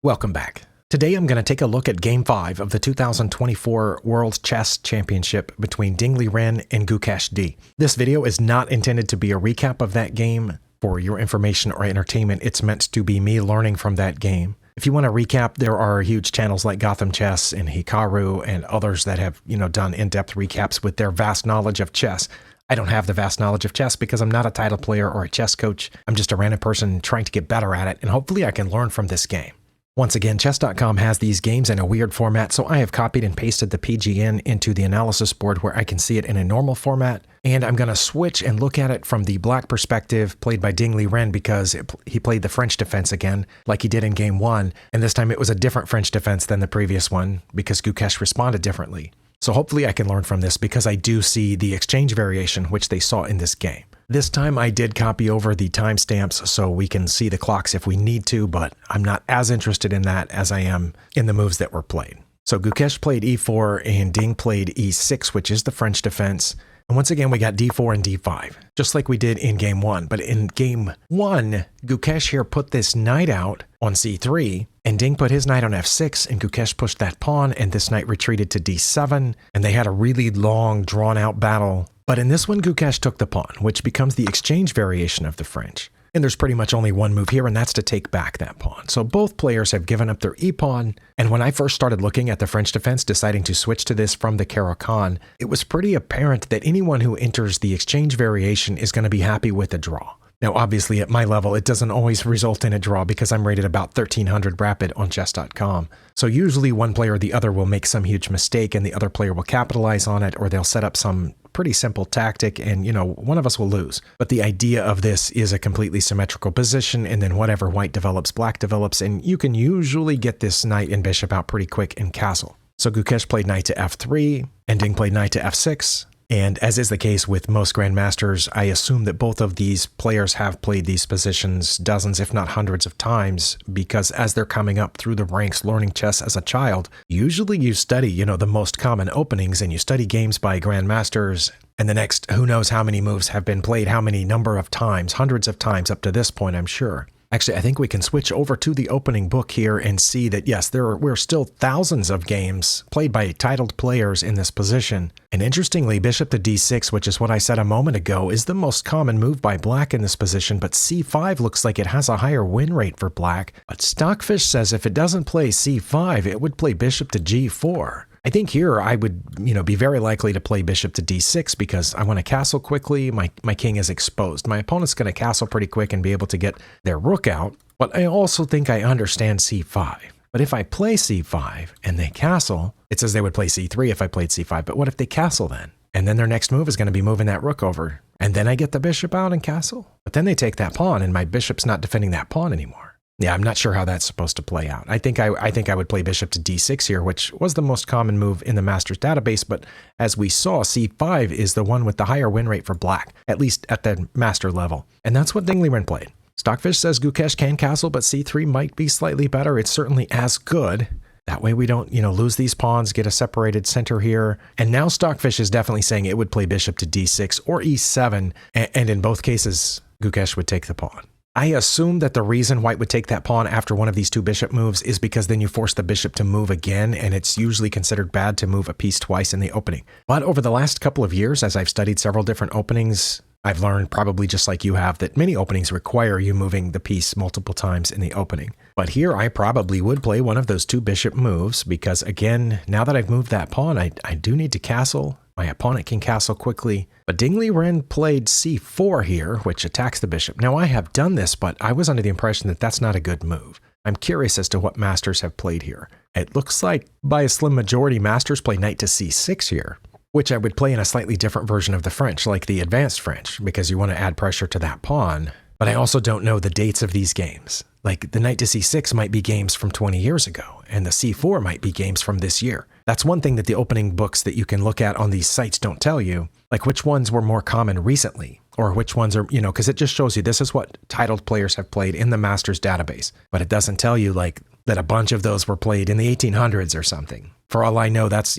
Welcome back. Today I'm going to take a look at Game 5 of the 2024 World Chess Championship between Ding Liren and Gukesh D. This video is not intended to be a recap of that game for your information or entertainment. It's meant to be me learning from that game. If you want to recap, there are huge channels like Gotham Chess and Hikaru and others that have, done in-depth recaps with their vast knowledge of chess. I don't have the vast knowledge of chess because I'm not a title player or a chess coach. I'm just a random person trying to get better at it, and hopefully I can learn from this game. Once again, chess.com has these games in a weird format, so I have copied and pasted the PGN into the analysis board where I can see it in a normal format, and I'm going to switch and look at it from the black perspective played by Ding Liren because he played the French defense again, like he did in Game 1, and this time it was a different French defense than the previous one because Gukesh responded differently. So hopefully I can learn from this because I do see the exchange variation which they saw in this game. This time I did copy over the timestamps so we can see the clocks if we need to, but I'm not as interested in that as I am in the moves that were played. So Gukesh played e4 and Ding played e6, which is the French defense. And once again, we got d4 and d5, just like we did in Game 1. But in Game 1, Gukesh here put this knight out on c3, and Ding put his knight on f6, and Gukesh pushed that pawn, and this knight retreated to d7, and they had a really long, drawn-out battle. But in this one, Gukesh took the pawn, which becomes the exchange variation of the French. And there's pretty much only one move here, and that's to take back that pawn. So both players have given up their e-pawn, and when I first started looking at the French defense, deciding to switch to this from the Caro-Kann, it was pretty apparent that anyone who enters the exchange variation is going to be happy with a draw. Now, obviously, at my level, it doesn't always result in a draw because I'm rated about 1300 rapid on chess.com. So usually one player or the other will make some huge mistake and the other player will capitalize on it, or they'll set up some pretty simple tactic and, one of us will lose. But the idea of this is a completely symmetrical position, and then whatever white develops, black develops, and you can usually get this knight and bishop out pretty quick in castle. So Gukesh played knight to f3, and Ding played knight to f6. And as is the case with most grandmasters, I assume that both of these players have played these positions dozens, if not hundreds of times, because as they're coming up through the ranks learning chess as a child, usually you study, the most common openings and you study games by grandmasters, and the next who knows how many moves have been played, how many number of times, hundreds of times up to this point, I'm sure. Actually, I think we can switch over to the opening book here and see that, yes, we're still thousands of games played by titled players in this position. And interestingly, bishop to d6, which is what I said a moment ago, is the most common move by black in this position, but c5 looks like it has a higher win rate for black. But Stockfish says if it doesn't play c5, it would play bishop to g4. I think here I would, be very likely to play bishop to d6 because I want to castle quickly. My king is exposed. My opponent's going to castle pretty quick and be able to get their rook out. But I also think I understand c5. But if I play c5 and they castle, it says they would play c3 if I played c5. But what if they castle then? And then their next move is going to be moving that rook over. And then I get the bishop out and castle. But then they take that pawn and my bishop's not defending that pawn anymore. Yeah, I'm not sure how that's supposed to play out. I think I would play bishop to d6 here, which was the most common move in the Masters database, but as we saw, c5 is the one with the higher win rate for black, at least at the master level. And that's what Ding Liren played. Stockfish says Gukesh can castle, but c3 might be slightly better. It's certainly as good. That way we don't, lose these pawns, get a separated center here. And now Stockfish is definitely saying it would play bishop to d6 or e7, and in both cases, Gukesh would take the pawn. I assume that the reason white would take that pawn after one of these two bishop moves is because then you force the bishop to move again, and it's usually considered bad to move a piece twice in the opening. But over the last couple of years, as I've studied several different openings, I've learned, probably just like you have, that many openings require you moving the piece multiple times in the opening. But here I probably would play one of those two bishop moves because, again, now that I've moved that pawn, I do need to castle. My opponent can castle quickly, but Ding Liren played c4 here, which attacks the bishop. Now, I have done this, but I was under the impression that that's not a good move. I'm curious as to what masters have played here. It looks like, by a slim majority, masters play knight to c6 here, which I would play in a slightly different version of the French, like the advanced French, because you want to add pressure to that pawn. But I also don't know the dates of these games. Like, the knight to c6 might be games from 20 years ago, and the c4 might be games from this year. That's one thing that the opening books that you can look at on these sites don't tell you, like which ones were more common recently, or which ones are, because it just shows you this is what titled players have played in the Masters database. But it doesn't tell you, like, that a bunch of those were played in the 1800s or something. For all I know, that's,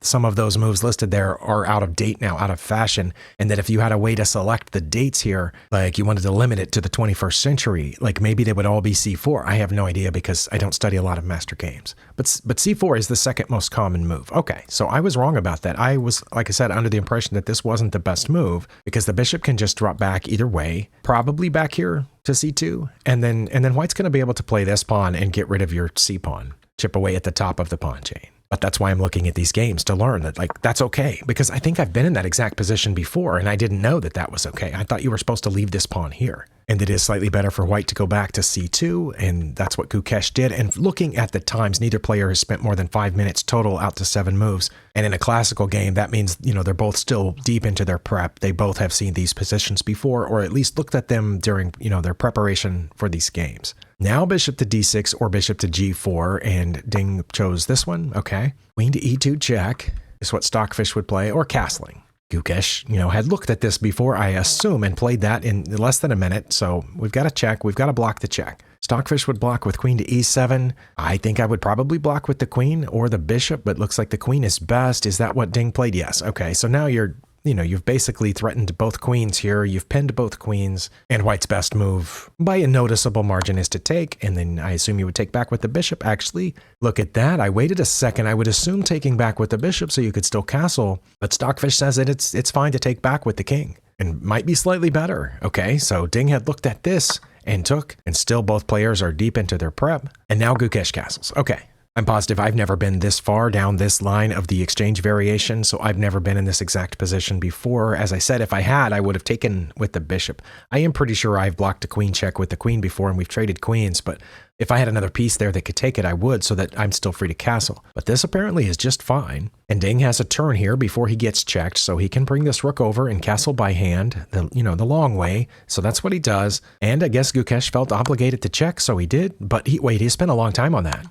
some of those moves listed there are out of date now, out of fashion. And that if you had a way to select the dates here, like you wanted to limit it to the 21st century, like maybe they would all be C4. I have no idea because I don't study a lot of master games. But C4 is the second most common move. Okay, so I was wrong about that. I was, like I said, under the impression that this wasn't the best move because the bishop can just drop back either way, probably back here to C2. And then white's going to be able to play this pawn and get rid of your C pawn, chip away at the top of the pawn chain. But that's why I'm looking at these games to learn that, like, that's okay. Because I think I've been in that exact position before, and I didn't know that that was okay. I thought you were supposed to leave this pawn here. And it is slightly better for white to go back to C2, and that's what Gukesh did. And looking at the times, neither player has spent more than 5 minutes total out to 7 moves. And in a classical game, that means, they're both still deep into their prep. They both have seen these positions before, or at least looked at them during, their preparation for these games. Now bishop to d6 or bishop to g4, and Ding chose this one. Okay. Queen to e2 check is what Stockfish would play, or castling. Gukesh, had looked at this before, I assume, and played that in less than a minute. So we've got to check. We've got to block the check. Stockfish would block with queen to e7. I think I would probably block with the queen or the bishop, but looks like the queen is best. Is that what Ding played? Yes. Okay. So now you've basically threatened both queens here. You've pinned both queens, and white's best move by a noticeable margin is to take, and then I assume you would take back with the bishop. Actually, look at that. I waited a second. I would assume taking back with the bishop so you could still castle, but Stockfish says that it's fine to take back with the king, and might be slightly better. Okay, so Ding had looked at this and took, and still both players are deep into their prep, and now Gukesh castles. Okay. I'm positive I've never been this far down this line of the exchange variation, so I've never been in this exact position before. As I said, if I had, I would have taken with the bishop. I am pretty sure I've blocked a queen check with the queen before, and we've traded queens, but if I had another piece there that could take it, I would, so that I'm still free to castle. But this apparently is just fine. And Ding has a turn here before he gets checked, so he can bring this rook over and castle by hand, the long way. So that's what he does. And I guess Gukesh felt obligated to check, so he did. But he spent a long time on that.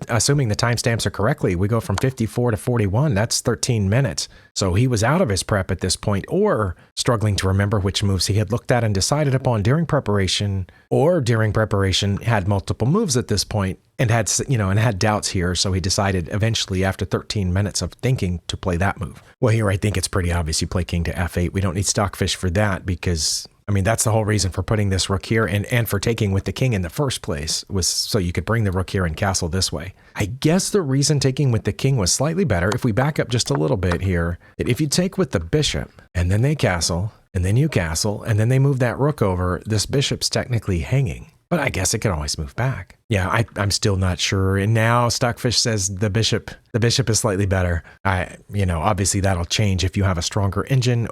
Assuming the timestamps are correctly, we go from 54 to 41. That's 13 minutes. So he was out of his prep at this point, or struggling to remember which moves he had looked at and decided upon during preparation, or during preparation had multiple moves at this point and had doubts here. So he decided eventually after 13 minutes of thinking to play that move. Well, here I think it's pretty obvious you play king to f8. We don't need Stockfish for that because that's the whole reason for putting this rook here and for taking with the king in the first place was so you could bring the rook here and castle this way. I guess the reason taking with the king was slightly better, if we back up just a little bit here, that if you take with the bishop and then they castle and then you castle and then they move that rook over, this bishop's technically hanging. But I guess it can always move back. Yeah, I'm still not sure. And now Stockfish says the bishop is slightly better. Obviously that'll change if you have a stronger engine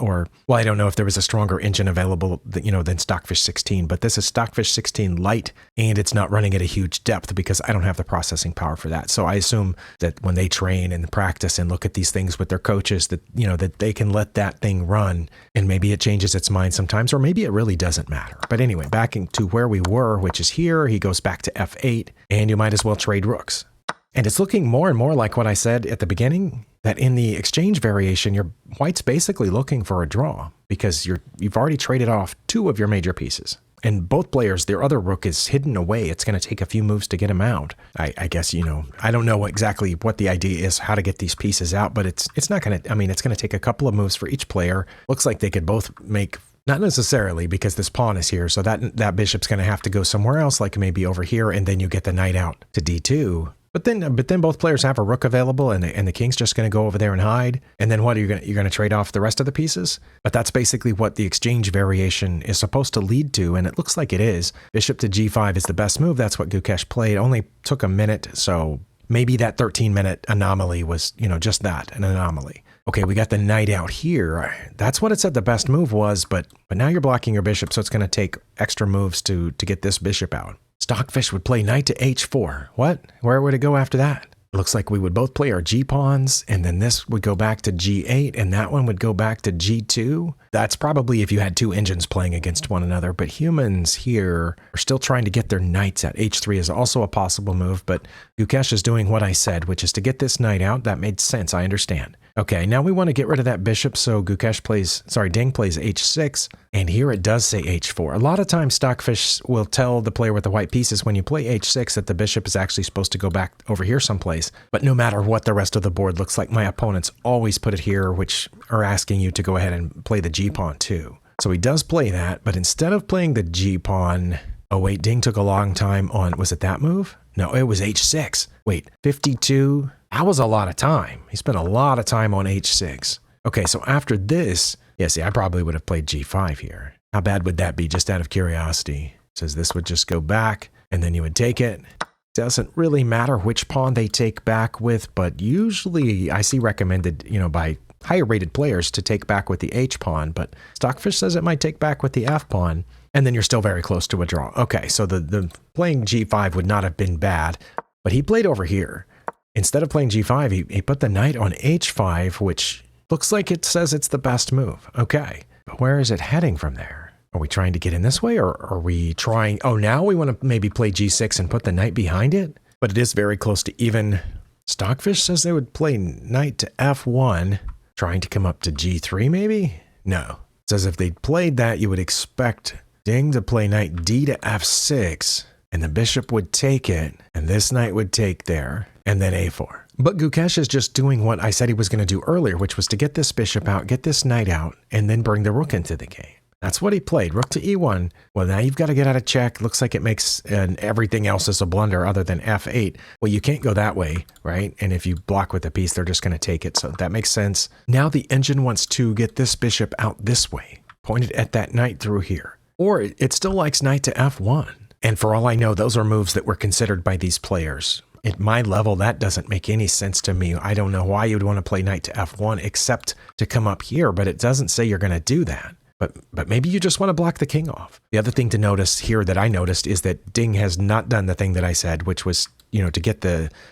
I don't know if there was a stronger engine available, than Stockfish 16, but this is Stockfish 16 Lite, and it's not running at a huge depth because I don't have the processing power for that. So I assume that when they train and practice and look at these things with their coaches, that, that they can let that thing run, and maybe it changes its mind sometimes, or maybe it really doesn't matter. But anyway, backing to where we were, which is here, he goes back to f8. And you might as well trade rooks. And it's looking more and more like what I said at the beginning, that in the exchange variation, white's basically looking for a draw because you've already traded off 2 of your major pieces. And both players, their other rook is hidden away. It's going to take a few moves to get him out. I guess, I don't know exactly what the idea is, how to get these pieces out, but it's not going to, it's going to take a couple of moves for each player. Looks like they could both make, not necessarily because this pawn is here, so that bishop's going to have to go somewhere else, like maybe over here, and then you get the knight out to d2. But then both players have a rook available, and the king's just going to go over there and hide. And then what are you're going to trade off the rest of the pieces? But that's basically what the exchange variation is supposed to lead to, and it looks like it is. Bishop to g5 is the best move. That's what Gukesh played. Only took a minute, so maybe that 13-minute anomaly was, just that, an anomaly. Okay, we got the knight out here. That's what it said the best move was, but now you're blocking your bishop, so it's going to take extra moves to get this bishop out. Stockfish would play knight to h4. What? Where would it go after that? It looks like we would both play our g-pawns, and then this would go back to g8, and that one would go back to g2. That's probably if you had 2 engines playing against one another, but humans here are still trying to get their knights out. h3 is also a possible move, but Gukesh is doing what I said, which is to get this knight out. That made sense, I understand. Okay, now we want to get rid of that bishop, so Ding plays h6, and here it does say h4. A lot of times Stockfish will tell the player with the white pieces when you play h6 that the bishop is actually supposed to go back over here someplace, but no matter what the rest of the board looks like, my opponents always put it here, which are asking you to go ahead and play the g-pawn too. So he does play that, but instead of playing the g-pawn, oh wait, Ding took a long time on, was it that move? No, it was h6. Wait, 52... That was a lot of time. He spent a lot of time on h6. Okay, so after this, yeah, see, I probably would have played g5 here. How bad would that be, just out of curiosity? It says this would just go back, and then you would take it. Doesn't really matter which pawn they take back with, but usually I see recommended, by higher rated players to take back with the h pawn, but Stockfish says it might take back with the f pawn, and then you're still very close to a draw. Okay, so the playing g5 would not have been bad, but he played over here. Instead of playing g5, he put the knight on h5, which looks like it says it's the best move. Okay, but where is it heading from there? Are we trying to get in this way, or are we trying... Oh, now we want to maybe play g6 and put the knight behind it? But it is very close to even. Stockfish says they would play knight to f1, trying to come up to g3 maybe? No. It says if they played that, you would expect Ding to play knight d to f6, and the bishop would take it, and this knight would take there, and then a4. But Gukesh is just doing what I said he was going to do earlier, which was to get this bishop out, get this knight out, and then bring the rook into the game. That's what he played, rook to e1. Well, now you've got to get out of check. Looks like it makes everything else is a blunder other than f8. Well, you can't go that way, right? And if you block with a piece, they're just going to take it. So that makes sense. Now the engine wants to get this bishop out this way, pointed at that knight through here. Or it still likes knight to f1. And for all I know, those are moves that were considered by these players. At my level, that doesn't make any sense to me. I don't know why you'd want to play knight to f1 except to come up here, but it doesn't say you're going to do that. But maybe you just want to block the king off. The other thing to notice here that I noticed is that Ding has not done the thing that I said, which was, to get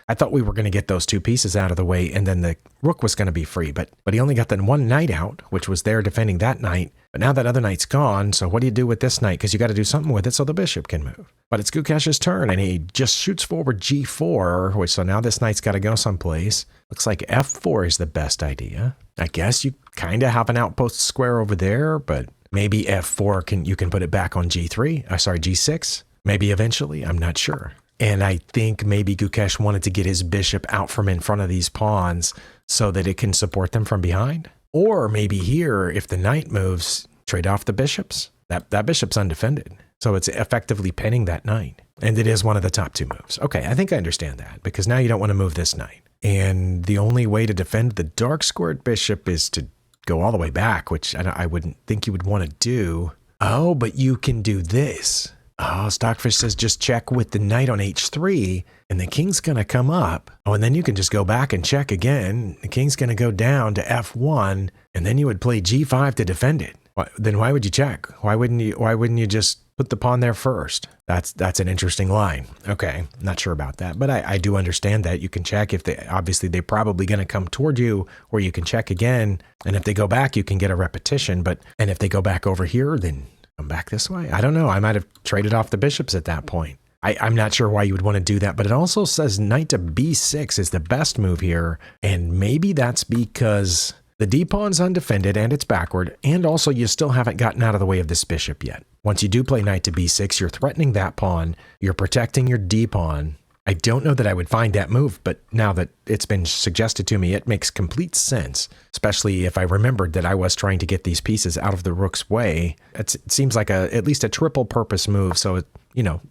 I thought we were going to get those two pieces out of the way and then the rook was going to be free. But he only got the one knight out, which was there defending that knight. But now that other knight's gone, so what do you do with this knight? Because you got to do something with it so the bishop can move. But it's Gukesh's turn, and he just shoots forward g4, so now this knight's got to go someplace. Looks like f4 is the best idea. I guess you kind of have an outpost square over there, but maybe f4 you can put it back on g6. Maybe eventually, I'm not sure. And I think maybe Gukesh wanted to get his bishop out from in front of these pawns so that it can support them from behind. Or maybe here, if the knight moves, trade off the bishops. That bishop's undefended. So it's effectively pinning that knight. And it is one of the top two moves. Okay, I think I understand that, because now you don't want to move this knight. And the only way to defend the dark squared bishop is to go all the way back, which I wouldn't think you would want to do. Oh, but you can do this. Oh, Stockfish says just check with the knight on h3, and the king's going to come up. Oh, and then you can just go back and check again. The king's going to go down to f1, and then you would play g5 to defend it. Then why would you check? Why wouldn't you just put the pawn there first? That's an interesting line. Okay, not sure about that, but I do understand that. You can check if obviously they're probably going to come toward you, or you can check again, and if they go back, you can get a repetition. And if they go back over here, then come back this way. I don't know. I might have traded off the bishops at that point. I'm not sure why you would want to do that, but it also says knight to b6 is the best move here, and maybe that's because the d-pawn's undefended and it's backward, and also you still haven't gotten out of the way of this bishop yet. Once you do play knight to b6, you're threatening that pawn, you're protecting your d-pawn. I don't know that I would find that move, but now that it's been suggested to me, it makes complete sense, especially if I remembered that I was trying to get these pieces out of the rook's way. It seems like at least a triple purpose move, so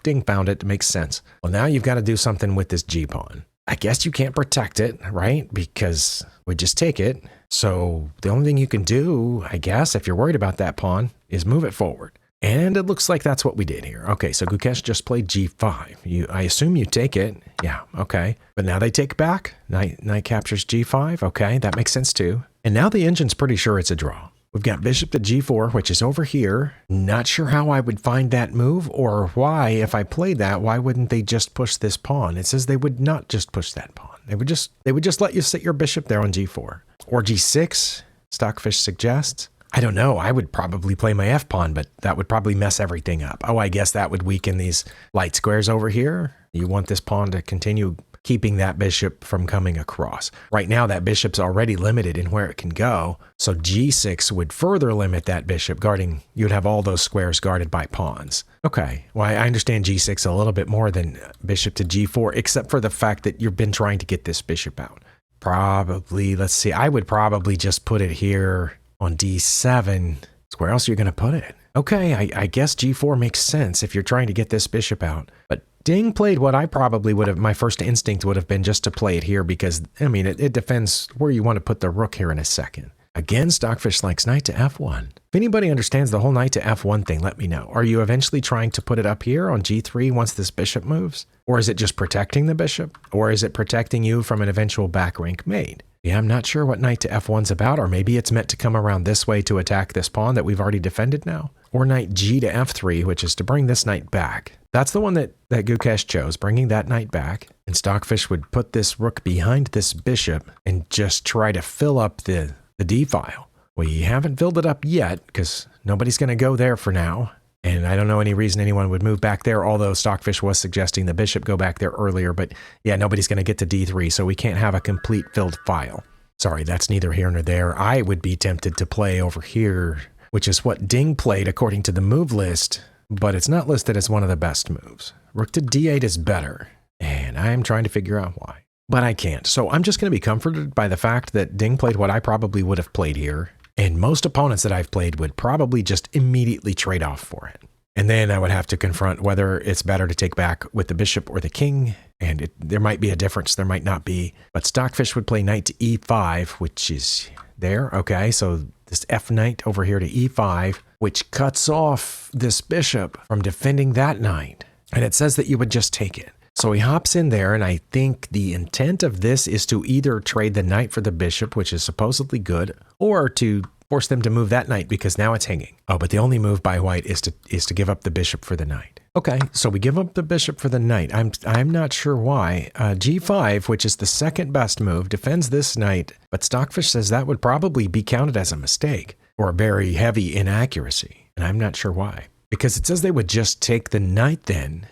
Ding found it. It makes sense. Well, now you've got to do something with this g-pawn. I guess you can't protect it, right? Because we just take it. So the only thing you can do, I guess, if you're worried about that pawn, is move it forward. And it looks like that's what we did here. Okay, so Gukesh just played g5. I assume you take it. Yeah, okay. But now they take back. Knight captures g5. Okay, that makes sense too. And now the engine's pretty sure it's a draw. We've got bishop to g4, which is over here. Not sure how I would find that move, or why, if I played that, why wouldn't they just push this pawn? It says they would not just push that pawn. They would just let you sit your bishop there on g4. Or g6, Stockfish suggests. I don't know. I would probably play my f-pawn, but that would probably mess everything up. Oh, I guess that would weaken these light squares over here. You want this pawn to continue keeping that bishop from coming across. Right now, that bishop's already limited in where it can go, so g6 would further limit that bishop guarding. You'd have all those squares guarded by pawns. Okay, well, I understand g6 a little bit more than bishop to g4, except for the fact that you've been trying to get this bishop out. Probably, let's see, I would probably just put it here on d7. So where else are you going to put it? Okay, I guess g4 makes sense if you're trying to get this bishop out. But Ding played what I probably would have, my first instinct would have been just to play it here because, I mean, it defends where you want to put the rook here in a second. Again, Stockfish likes knight to f1. If anybody understands the whole knight to f1 thing, let me know. Are you eventually trying to put it up here on g3 once this bishop moves? Or is it just protecting the bishop? Or is it protecting you from an eventual back rank mate? Yeah, I'm not sure what knight to f1's about, or maybe it's meant to come around this way to attack this pawn that we've already defended now. Or knight g to f3, which is to bring this knight back. That's the one that Gukesh chose, bringing that knight back. And Stockfish would put this rook behind this bishop and just try to fill up the D file. We haven't filled it up yet because nobody's going to go there for now. And I don't know any reason anyone would move back there, although Stockfish was suggesting the bishop go back there earlier. But yeah, nobody's going to get to d3, so we can't have a complete filled file. Sorry, that's neither here nor there. I would be tempted to play over here, which is what Ding played according to the move list, but it's not listed as one of the best moves. Rook to d8 is better, and I am trying to figure out why. But I can't, so I'm just going to be comforted by the fact that Ding played what I probably would have played here, and most opponents that I've played would probably just immediately trade off for it. And then I would have to confront whether it's better to take back with the bishop or the king, and there might be a difference, there might not be. But Stockfish would play knight to e5, which is there. Okay, so this f knight over here to e5, which cuts off this bishop from defending that knight. And it says that you would just take it. So he hops in there, and I think the intent of this is to either trade the knight for the bishop, which is supposedly good, or to force them to move that knight because now it's hanging. Oh, but the only move by white is to give up the bishop for the knight. Okay, so we give up the bishop for the knight. I'm not sure why. g5, which is the second best move, defends this knight, but Stockfish says that would probably be counted as a mistake or a very heavy inaccuracy, and I'm not sure why. Because it says they would just take the knight then.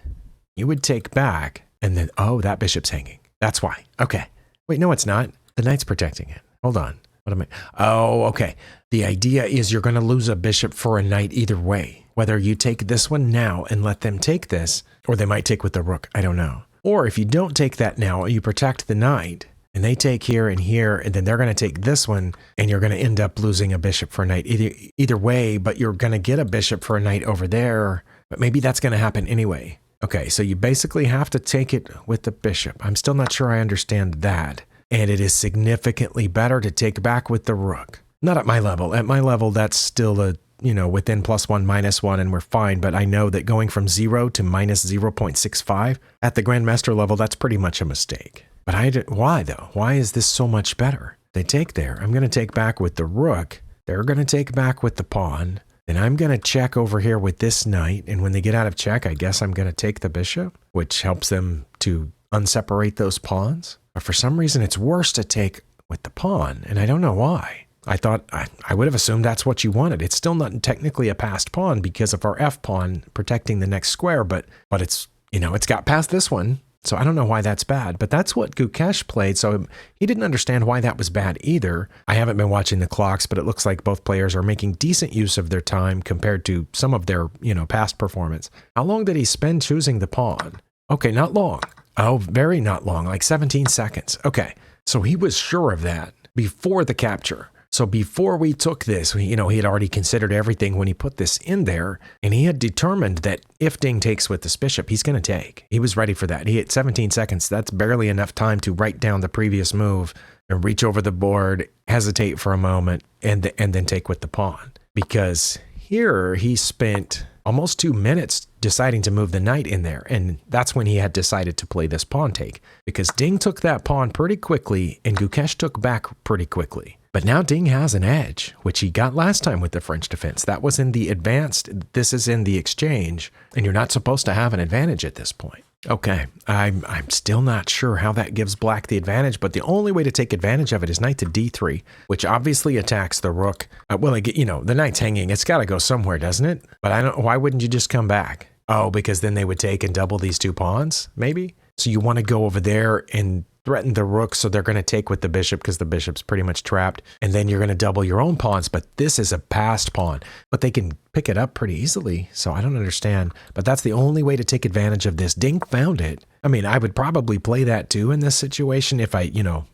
You would take back, and then, oh, that bishop's hanging. That's why. Okay. Wait, no, it's not. The knight's protecting it. Hold on. What am I? Oh, okay. The idea is you're going to lose a bishop for a knight either way. Whether you take this one now and let them take this, or they might take with the rook. I don't know. Or if you don't take that now, you protect the knight, and they take here, and then they're going to take this one, and you're going to end up losing a bishop for a knight either way, but you're going to get a bishop for a knight over there. But maybe that's going to happen anyway. Okay, so you basically have to take it with the bishop. I'm still not sure I understand that. And it is significantly better to take back with the rook. Not at my level. At my level, that's still within +1, -1, and we're fine. But I know that going from 0 to -0.65 at the Grandmaster level, that's pretty much a mistake. But why though? Why is this so much better? They take there. I'm going to take back with the rook. They're going to take back with the pawn. Then I'm going to check over here with this knight, and when they get out of check, I guess I'm going to take the bishop, which helps them to unseparate those pawns. But for some reason, it's worse to take with the pawn, and I don't know why. I thought I would have assumed that's what you wanted. It's still not technically a passed pawn because of our f pawn protecting the next square, but it's it's got past this one. So I don't know why that's bad, but that's what Gukesh played, so he didn't understand why that was bad either. I haven't been watching the clocks, but it looks like both players are making decent use of their time compared to some of their, past performance. How long did he spend choosing the pawn? Okay, not long. Oh, very not long, like 17 seconds. Okay, so he was sure of that before the capture. So before we took this, he had already considered everything when he put this in there, and he had determined that if Ding takes with this bishop, he's going to take. He was ready for that. He had 17 seconds. That's barely enough time to write down the previous move and reach over the board, hesitate for a moment, and then take with the pawn. Because here he spent almost 2 minutes deciding to move the knight in there, and that's when he had decided to play this pawn take. Because Ding took that pawn pretty quickly, and Gukesh took back pretty quickly. But now Ding has an edge, which he got last time with the French defense. That was in the advanced. This is in the exchange, and you're not supposed to have an advantage at this point. Okay, I'm still not sure how that gives black the advantage, but the only way to take advantage of it is knight to d3, which obviously attacks the rook. The knight's hanging. It's got to go somewhere, doesn't it? But why wouldn't you just come back? Oh, because then they would take and double these two pawns, maybe? So you want to go over there and threaten the rook, so they're going to take with the bishop because the bishop's pretty much trapped. And then you're going to double your own pawns, but this is a passed pawn. But they can pick it up pretty easily, so I don't understand. But that's the only way to take advantage of this. Ding found it. I mean, I would probably play that too in this situation if I,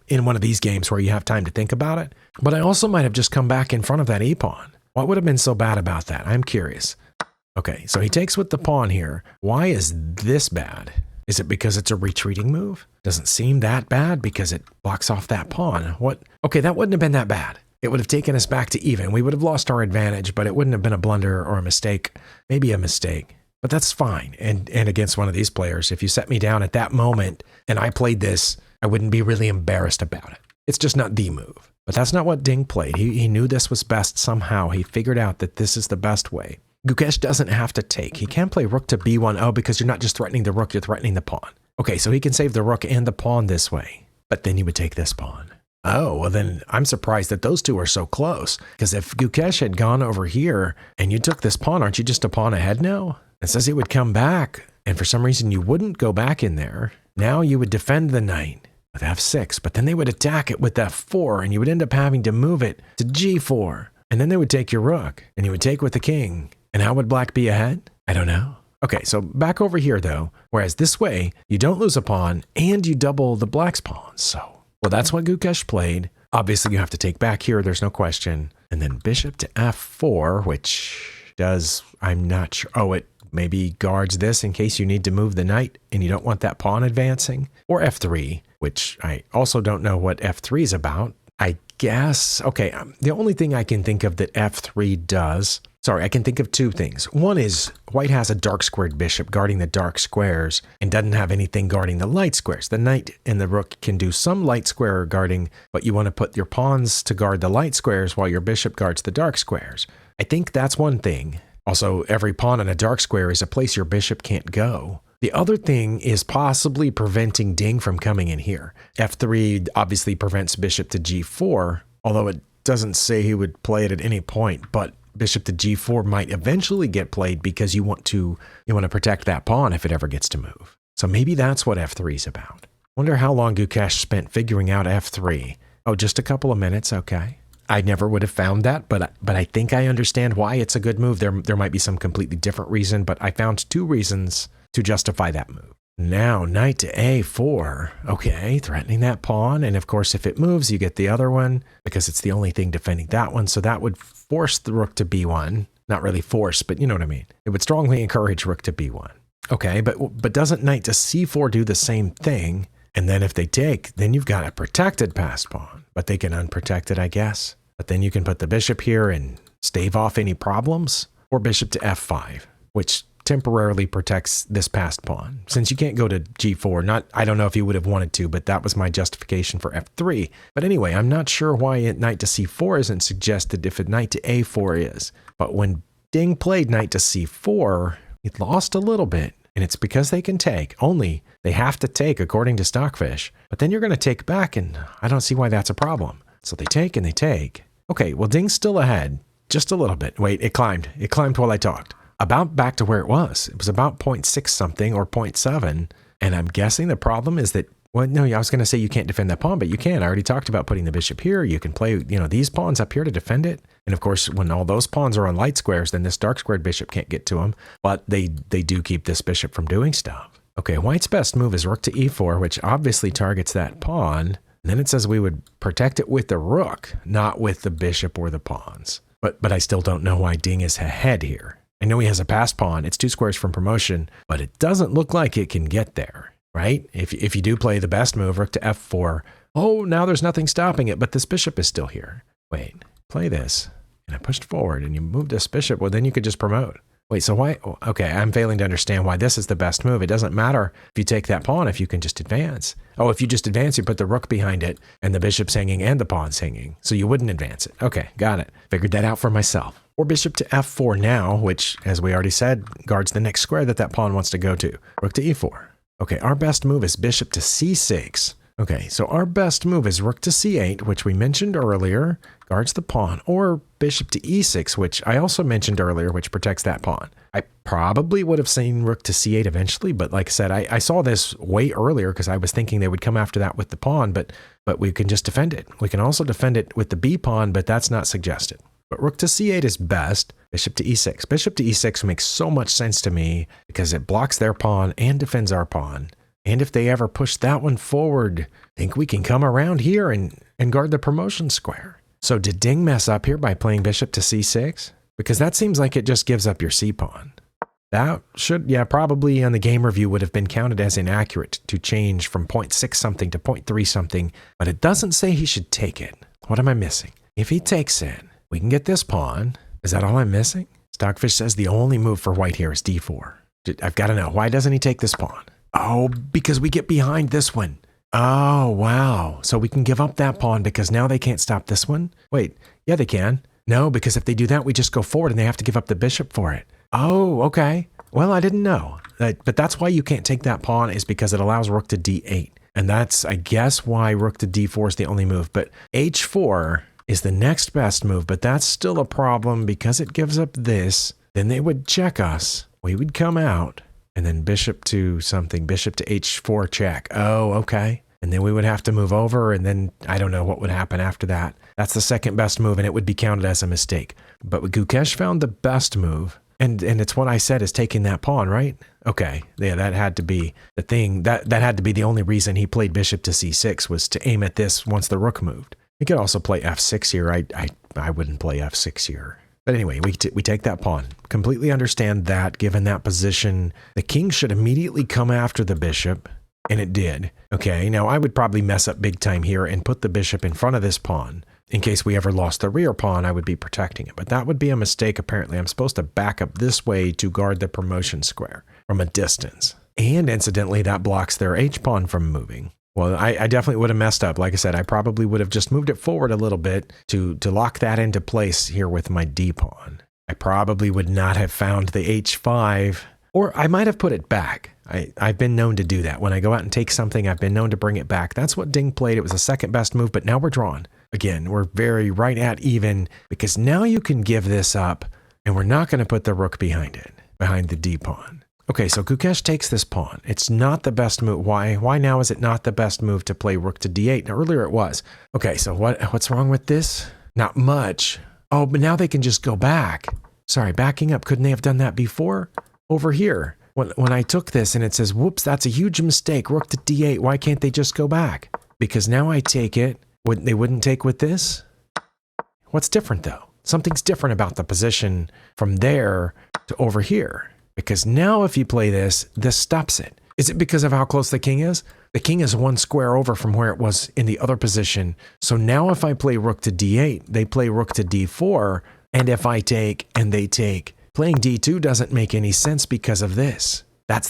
in one of these games where you have time to think about it. But I also might have just come back in front of that e-pawn. What would have been so bad about that? I'm curious. Okay, so he takes with the pawn here. Why is this bad? Is it because it's a retreating move? Doesn't seem that bad because it blocks off that pawn. What? Okay, that wouldn't have been that bad. It would have taken us back to even. We would have lost our advantage, but it wouldn't have been a blunder or a mistake. Maybe a mistake, but that's fine. And against one of these players, if you set me down at that moment and I played this, I wouldn't be really embarrassed about it. It's just not the move. But that's not what Ding played. He knew this was best somehow. He figured out that this is the best way. Gukesh doesn't have to take. He can play rook to b1. Oh, because you're not just threatening the rook, you're threatening the pawn. Okay, so he can save the rook and the pawn this way. But then you would take this pawn. Oh, well then I'm surprised that those two are so close. Because if Gukesh had gone over here and you took this pawn, aren't you just a pawn ahead now? It says he would come back, and for some reason you wouldn't go back in there. Now you would defend the knight with f6, but then they would attack it with f4, and you would end up having to move it to g4. And then they would take your rook, and you would take with the king. And how would black be ahead? I don't know. Okay, so back over here though, whereas this way, you don't lose a pawn and you double the black's pawns. So, well, that's what Gukesh played. Obviously, you have to take back here. There's no question. And then bishop to f4, which does, I'm not sure. Oh, it maybe guards this in case you need to move the knight and you don't want that pawn advancing. Or f3, which I also don't know what f3 is about. I guess, okay, the only thing I can think of that f3 does, I can think of two things. One is white has a dark squared bishop guarding the dark squares and doesn't have anything guarding the light squares. The knight and the rook can do some light square guarding, but you want to put your pawns to guard the light squares while your bishop guards the dark squares. I think that's one thing. Also, every pawn in a dark square is a place your bishop can't go. The other thing is possibly preventing Ding from coming in here. f3 obviously prevents bishop to g4, although it doesn't say he would play it at any point, but bishop to g4 might eventually get played because you want to protect that pawn if it ever gets to move. So maybe that's what f3 is about. Wonder how long Gukesh spent figuring out f3. Oh, just a couple of minutes, okay. I never would have found that, but I think I understand why it's a good move. There might be some completely different reason, but I found two reasons to justify that move. Now, knight to a4. Okay, threatening that pawn. And of course, if it moves, you get the other one because it's the only thing defending that one. So that would force the rook to b1. Not really force, but you know what I mean. It would strongly encourage rook to b1. Okay, but doesn't knight to c4 do the same thing? And then if they take, then you've got a protected passed pawn. But they can unprotect it, I guess. But then you can put the bishop here and stave off any problems. Or bishop to f5, which temporarily protects this passed pawn. Since you can't go to g4, I don't know if you would have wanted to, but that was my justification for f3. But anyway, I'm not sure why knight to c4 isn't suggested if a knight to a4 is. But when Ding played knight to c4, he lost a little bit. And it's because they can take. Only they have to take according to Stockfish. But then you're going to take back, and I don't see why that's a problem. So they take and they take. Okay, well, Ding's still ahead. Just a little bit. Wait, it climbed. It climbed while I talked. About back to where it was. It was about 0.6 something or 0.7. And I'm guessing the problem is that, well, no, I was going to say you can't defend that pawn, but you can. I already talked about putting the bishop here. You can play, these pawns up here to defend it. And of course, when all those pawns are on light squares, then this dark squared bishop can't get to them. But they do keep this bishop from doing stuff. Okay, white's best move is rook to e4, which obviously targets that pawn. And then it says we would protect it with the rook, not with the bishop or the pawns. But I still don't know why Ding is ahead here. I know he has a passed pawn. It's 2 squares from promotion, but it doesn't look like it can get there, right? If you do play the best move, rook to f4, oh, now there's nothing stopping it, but this bishop is still here. Wait, play this. And I pushed forward and you moved this bishop. Well, then you could just promote. Wait, so why? Okay, I'm failing to understand why this is the best move. It doesn't matter if you take that pawn if you can just advance. Oh, if you just advance, you put the rook behind it and the bishop's hanging and the pawn's hanging. So you wouldn't advance it. Okay, got it. Figured that out for myself. Or bishop to f4 now, which, as we already said, guards the next square that pawn wants to go to. Rook to e4. Okay, our best move is bishop to c6. Okay, so our best move is rook to c8, which we mentioned earlier, guards the pawn, or bishop to e6, which I also mentioned earlier, which protects that pawn. I probably would have seen rook to c8 eventually, but like I said, I saw this way earlier because I was thinking they would come after that with the pawn, but we can just defend it. We can also defend it with the b pawn, but that's not suggested. But rook to c8 is best, bishop to e6. Bishop to e6 makes so much sense to me because it blocks their pawn and defends our pawn. And if they ever push that one forward, I think we can come around here and guard the promotion square. So did Ding mess up here by playing bishop to c6? Because that seems like it just gives up your c-pawn. That should, yeah, probably on the game review would have been counted as inaccurate to change from 0.6 something to 0.3 something, but it doesn't say he should take it. What am I missing? If he takes it, we can get this pawn. Is that all I'm missing? Stockfish says the only move for white here is d4. I've got to know, why doesn't he take this pawn? Oh, because we get behind this one. Oh, wow. So we can give up that pawn because now they can't stop this one? Wait, yeah, they can. No, because if they do that, we just go forward and they have to give up the bishop for it. Oh, okay. Well, I didn't know. But that's why you can't take that pawn is because it allows rook to d8. And that's, I guess, why rook to d4 is the only move. But h4 is the next best move, but that's still a problem because it gives up this. Then they would check us. We would come out. And then bishop to something, bishop to h4 check. Oh, okay. And then we would have to move over, and then I don't know what would happen after that. That's the second best move, and it would be counted as a mistake. But Gukesh found the best move, and it's what I said is taking that pawn, right? Okay, yeah, that had to be the thing. That had to be the only reason he played bishop to c6 was to aim at this once the rook moved. He could also play f6 here. I wouldn't play f6 here. But anyway, we take that pawn. Completely understand that, given that position, the king should immediately come after the bishop, and it did. Okay, now I would probably mess up big time here and put the bishop in front of this pawn. In case we ever lost the rear pawn, I would be protecting it. But that would be a mistake, apparently. I'm supposed to back up this way to guard the promotion square from a distance. And incidentally, that blocks their h-pawn from moving. Well, I definitely would have messed up. Like I said, I probably would have just moved it forward a little bit to lock that into place here with my d-pawn. I probably would not have found the h5, or I might have put it back. I've been known to do that. When I go out and take something, I've been known to bring it back. That's what Ding played. It was the second best move, but now we're drawn. Again, we're very right at even, because now you can give this up, and we're not going to put the rook behind it, behind the d-pawn. Okay, so Gukesh takes this pawn. It's not the best move. Why now is it not the best move to play rook to d8? Now, earlier it was. Okay, so what's wrong with this? Not much. Oh, but now they can just go back. Sorry, backing up. Couldn't they have done that before? Over here. When I took this and it says, whoops, that's a huge mistake. Rook to d8. Why can't they just go back? Because now I take it. They wouldn't take with this? What's different, though? Something's different about the position from there to over here. Because now if you play this, this stops it. Is it because of how close the king is? The king is one square over from where it was in the other position. So now if I play rook to d8, they play rook to d4. And if I take and they take, playing d2 doesn't make any sense because of this. That's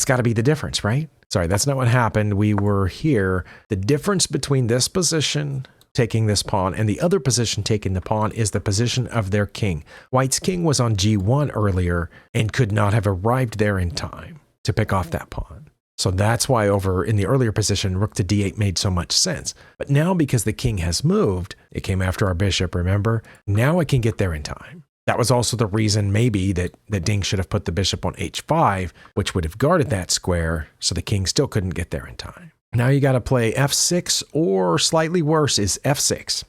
got to be the difference, right? Sorry, that's not what happened. We were here. The difference between this position, taking this pawn, and the other position taking the pawn is the position of their king. White's king was on g1 earlier and could not have arrived there in time to pick off that pawn. So that's why over in the earlier position, rook to d8 made so much sense. But now because the king has moved, it came after our bishop, remember? Now it can get there in time. That was also the reason maybe that Ding should have put the bishop on h5, which would have guarded that square, so the king still couldn't get there in time. Now you got to play f6, or slightly worse is f6.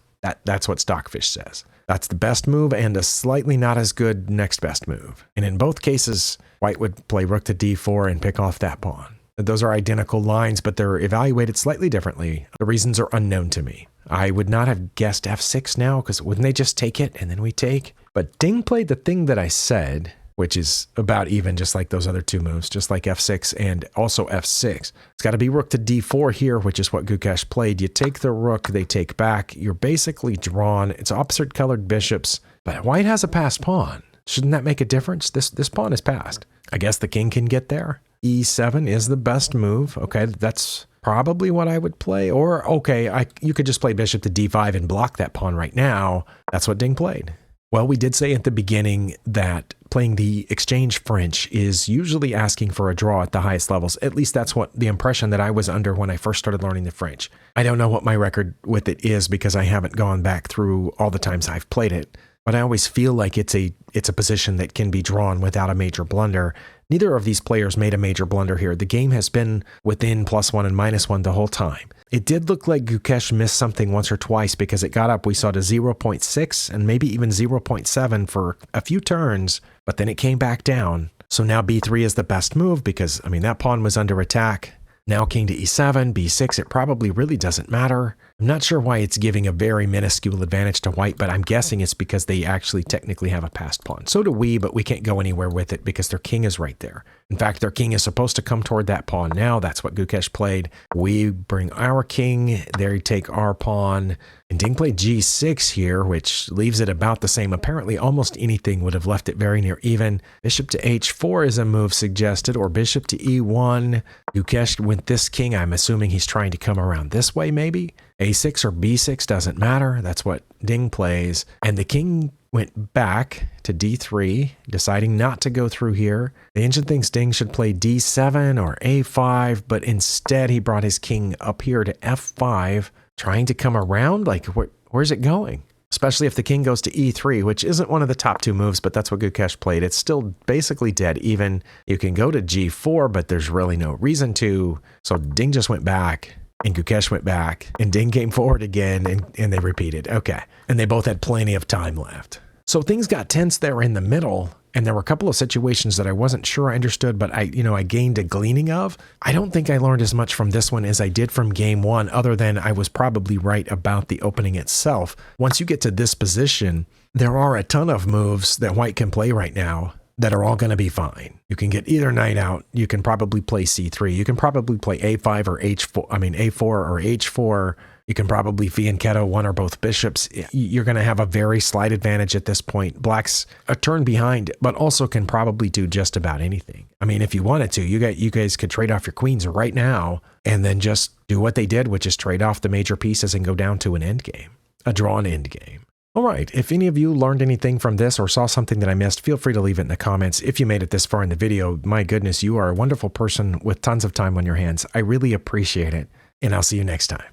That's what Stockfish says. That's the best move and a slightly not as good next best move. And in both cases, white would play rook to d4 and pick off that pawn. Those are identical lines, but they're evaluated slightly differently. The reasons are unknown to me. I would not have guessed f6 now, because wouldn't they just take it and then we take? But Ding played the thing that I said, which is about even, just like those other two moves, just like f6 and also f6. It's got to be rook to d4 here, which is what Gukesh played. You take the rook, they take back. You're basically drawn. It's opposite colored bishops, but white has a passed pawn. Shouldn't that make a difference? This pawn is passed. I guess the king can get there. e7 is the best move. Okay, that's probably what I would play. Or, okay, you could just play bishop to d5 and block that pawn right now. That's what Ding played. Well, we did say at the beginning that playing the exchange French is usually asking for a draw at the highest levels. At least that's what the impression that I was under when I first started learning the French. I don't know what my record with it is because I haven't gone back through all the times I've played it, but I always feel like it's a position that can be drawn without a major blunder. Neither of these players made a major blunder here. The game has been within +1 and -1 the whole time. It did look like Gukesh missed something once or twice because it got up, we saw, to 0.6 and maybe even 0.7 for a few turns, but then it came back down. So now b3 is the best move because, I mean, that pawn was under attack. Now king to e7, b6, it probably really doesn't matter. I'm not sure why it's giving a very minuscule advantage to white, but I'm guessing it's because they actually technically have a passed pawn. So do we, but we can't go anywhere with it because their king is right there. In fact, their king is supposed to come toward that pawn now. That's what Gukesh played. We bring our king, they take our pawn, and Ding played g6 here, which leaves it about the same. Apparently, almost anything would have left it very near even. Bishop to h4 is a move suggested, or bishop to e1. Gukesh went this king. I'm assuming he's trying to come around this way, maybe. a6 or b6 doesn't matter. That's what Ding plays. And the king went back to d3, deciding not to go through here. The engine thinks Ding should play d7 or a5, but instead he brought his king up here to f5, trying to come around. Like, where's it going? Especially if the king goes to e3, which isn't one of the top 2 moves, but that's what Gukesh played. It's still basically dead even. You can go to g4, but there's really no reason to. So Ding just went back, and Gukesh went back, and Ding came forward again, and they repeated. Okay. And they both had plenty of time left. So things got tense there in the middle, and there were a couple of situations that I wasn't sure I understood, but I gained a gleaning of. I don't think I learned as much from this one as I did from game 1, other than I was probably right about the opening itself. Once you get to this position, there are a ton of moves that white can play right now that are all going to be fine. You can get either knight out. You can probably play c3. You can probably play a5 or a4 or h4. You can probably fianchetto one or both bishops. You're going to have a very slight advantage at this point. Black's a turn behind, but also can probably do just about anything. I mean, if you wanted to, you guys could trade off your queens right now and then just do what they did, which is trade off the major pieces and go down to an endgame, a drawn endgame. All right, if any of you learned anything from this or saw something that I missed, feel free to leave it in the comments. If you made it this far in the video, my goodness, you are a wonderful person with tons of time on your hands. I really appreciate it, and I'll see you next time.